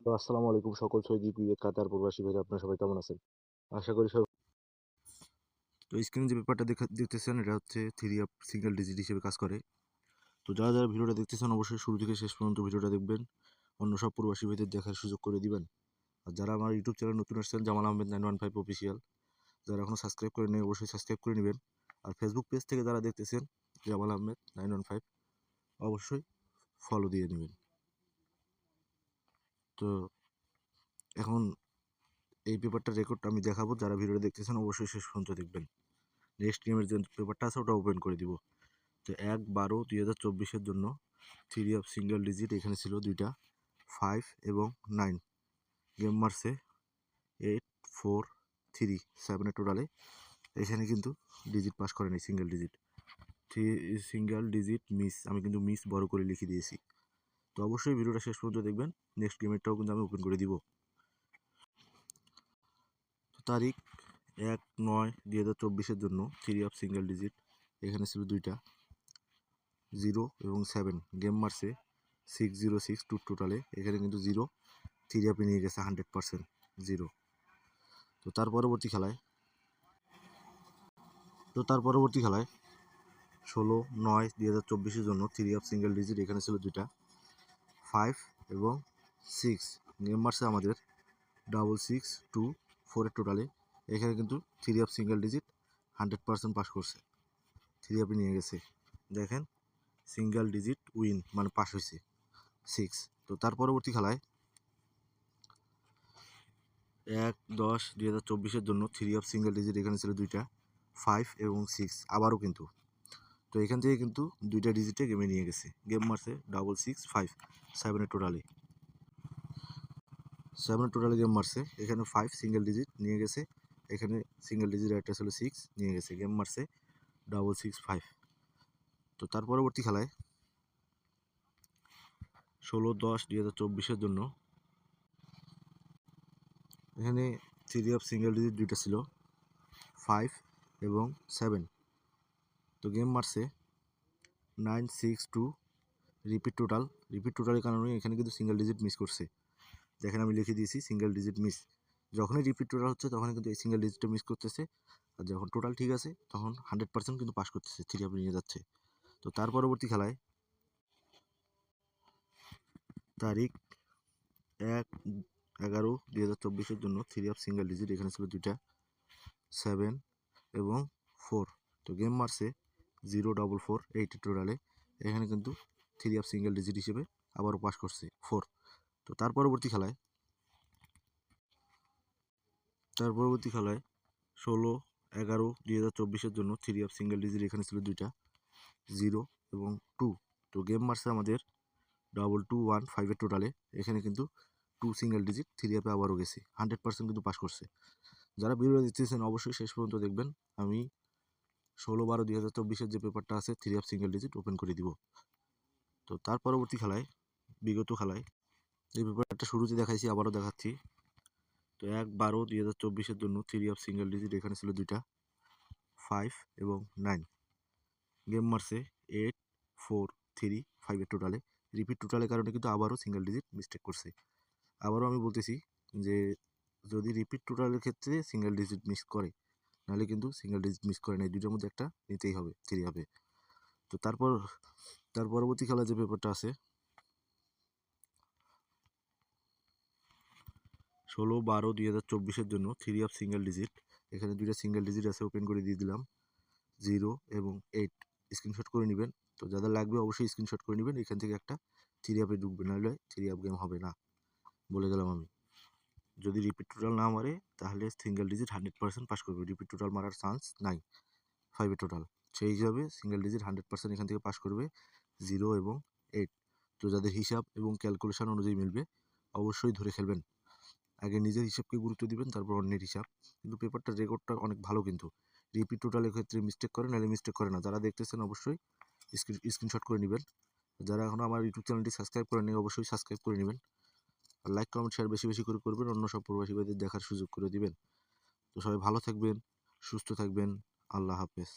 তো আসসালামু আলাইকুম সকল সৌদি কুয়েত কাতার প্রবাসী ভাইরা আপনারা সবাই কেমন আছেন? আশা করি সব। তো স্ক্রিনে যে পেপারটা দেখতেছেন এটা হচ্ছে থ্রি আপ সিঙ্গেল ডিজিট হিসেবে কাজ করে। তো যারা ভিডিওটা দেখতেছেন অবশ্যই শুরু থেকে শেষ পর্যন্ত ভিডিওটা দেখবেন, অন্য সব প্রবাসী ভাইদের দেখার সুযোগ করে দিবেন। আর যারা আমার ইউটিউব চ্যানেল নতুন আসছেন, জামাল আহমেদ 915 অফিসিয়াল, যারা এখনো সাবস্ক্রাইব করে নেই অবশ্যই সাবস্ক্রাইব করে নেবেন। আর ফেসবুক পেজ থেকে যারা দেখতেছেন জামাল আহমেদ 915 অবশ্যই ফলো দিয়ে নেবেন। তো এখন এই পেপারটার রেকর্ড আমি দেখাবো, যারা ভিডিওটা দেখতেছেন অবশ্যই শেষ পর্যন্ত দেখবেন। নেক্সট গেমের যে পেপারটা আছে ওটা ওপেন করে দিব। তো 1/12/2024 জন্য থ্রি অফ সিঙ্গেল ডিজিট এখানে ছিল দুইটা, 5 এবং 9। গেম মারছে 8, 4, 3, 7 টোটালে। এখানে কিন্তু ডিজিট পাস করেনি, single digit. Single digit miss, আমি কিন্তু মিস বড় করে লিখে দিয়েছি। তো অবশ্যই ভিডিওটা শেষ পর্যন্ত দেখবেন। নেক্সট গেমেরটাও কিন্তু আমি ওপেন করে দিব। তো তারিখ 1/9/2024 জন্য থ্রি অফ সিঙ্গেল ডিজিট এখানে ছিল দুইটা, 0 এবং 7। গেম মারছে 606 টোটালে। এখানে কিন্তু 0, থ্রি আপে নিয়ে গেছে 100% 0। তো তার পরবর্তী খেলায় 16/9/2024 জন্য থ্রি আপ সিঙ্গেল ডিজিট এখানে ছিল দুইটা, 5 এবং 6। গেম মারছে আমাদের 662 টোটালে। এখানে কিন্তু three up single digit 100% pass করছে, থ্রি আপে নিয়ে গেছে। দেখেন সিঙ্গেল ডিজিট উইন মানে পাস হয়েছে 6। তো তার পরবর্তী খেলায় 1/10/2024 জন্য থ্রি অফ সিঙ্গেল ডিজিট এখানে ছিল দুইটা, 5 এবং 6 আবারও কিন্তু। তো এখান থেকে কিন্তু দুইটা ডিজিটে গেমে নিয়ে গেছে। গেম মারছে 665 7 টোটালে গেম মারছে। এখানে 5 সিঙ্গেল ডিজিট নিয়ে গেছে, এখানে সিঙ্গেল ডিজিট একটা ছিল 6 নিয়ে গেছে। গেম মারছে 665। তো তার পরবর্তী খেলায় 16/10/2024 জন্য এখানে থ্রি অফ সিঙ্গেল ডিজিট দুইটা ছিল, 5 এবং 7। তো গেম মারছে 962 রিপিট টোটালের কারণে এখানে কিন্তু সিঙ্গেল ডিজিট মিস করছে। দেখেন আমি লিখে দিয়েছি সিঙ্গেল ডিজিট মিস। যখনই রিপিট টোটাল হচ্ছে তখন কিন্তু এই সিঙ্গেল ডিজিটটা মিস করতেছে, আর যখন টোটাল ঠিক আছে তখন 100% কিন্তু পাস করতেছে, থ্রি আপে নিয়ে যাচ্ছে। তো তার পরবর্তী খেলায় তারিখ 1/11/2024 জন্য থ্রি আপ সিঙ্গেল ডিজিট এখানে ছিল দুইটা, 7 এবং 4। তো গেম মারছে 044 টোটালে। এখানে কিন্তু থ্রি আপ সিঙ্গেল ডিজিট হিসেবে আবারও পাস করছে 4। তো তার পরবর্তী খেলায় 16/11/2024 জন্য থ্রি আপ সিঙ্গেল ডিজিট এখানে ছিল দুইটা, 0 এবং 2। তো গেম মারছে আমাদের 2215 টোটালে। এখানে কিন্তু 2 সিঙ্গেল ডিজিট থ্রি আপে আবারও গেছে, 100% কিন্তু পাস করছে। যারা ভিডিও দিচ্ছেন অবশ্যই শেষ পর্যন্ত দেখবেন। আমি 16/12/2024 যে পেপারটা আছে three up single digit open করে দিব। তো তার পরবর্তী খেলায় বিগত খেলায় এই পেপারটা শুরুতে দেখাইছি, আবারও দেখাচ্ছি। তো 1/12/2024 জন্য থ্রি আপ সিঙ্গেল ডিজিট এখানে ছিল দুইটা, 5 এবং 9। গেম মারছে 843 টোটালে। রিপিট টোটালের কারণে কিন্তু আবারও সিঙ্গেল ডিজিট মিস্টেক করছে। আবারও আমি বলতেছি যে যদি রিপিট টোটালের ক্ষেত্রে সিঙ্গেল ডিজিট মিস করে, নাহলে কিন্তু সিঙ্গেল ডিজিট মিস করে না, এই দুইটার মধ্যে একটা নিতেই হবে, থ্রি হবে। তো তার পরবর্তী খেলা যে পেপারটা আছে 16/12/2024 জন্য থ্রি আপ সিঙ্গেল ডিজিট এখানে দুইটা সিঙ্গেল ডিজিট আছে, ওপেন করে দিয়ে দিলাম, 0 এবং 8। স্ক্রিনশট করে নেবেন। তো যাদের লাগবে অবশ্যই স্ক্রিনশট করে নেবেন। এখান থেকে একটা থ্রি আপে ঢুকবে, নাহলে থ্রি আপ গেম হবে না, বলে গেলাম আমি। যদি রিপিট টোটাল না মারে তাহলে সিঙ্গেল ডিজিট 100% পাস করবে, রিপিট টোটাল মারার চান্স নাই 5 টোটাল। সেই হিসাবে সিঙ্গেল ডিজিট 100% এখান থেকে পাস করবে, 0 এবং 8। তো যাদের হিসাব এবং ক্যালকুলেশন অনুযায়ী মিলবে অবশ্যই ধরে খেলবেন। আগে নিজের হিসাবকে গুরুত্ব দিবেন, তারপর অন্যের হিসাব। কিন্তু পেপারটার রেকর্ডটা অনেক ভালো, কিন্তু রিপিট টোটালের ক্ষেত্রে মিস্টেক করে, নাহলে মিস্টেক করে না। যারা দেখতেছেন অবশ্যই স্ক্রিনশট করে নেবেন। যারা এখনও আমার ইউটিউব চ্যানেলটি সাবস্ক্রাইব করেনি অবশ্যই সাবস্ক্রাইব করে নেবেন। আর লাইক কমেন্ট শেয়ার বেশি বেশি করে করবেন, অন্য সব প্রবাসী ভাইদের দেখার সুযোগ করে দিবেন। তো সবাই ভালো থাকবেন, সুস্থ থাকবেন। আল্লাহ হাফেজ।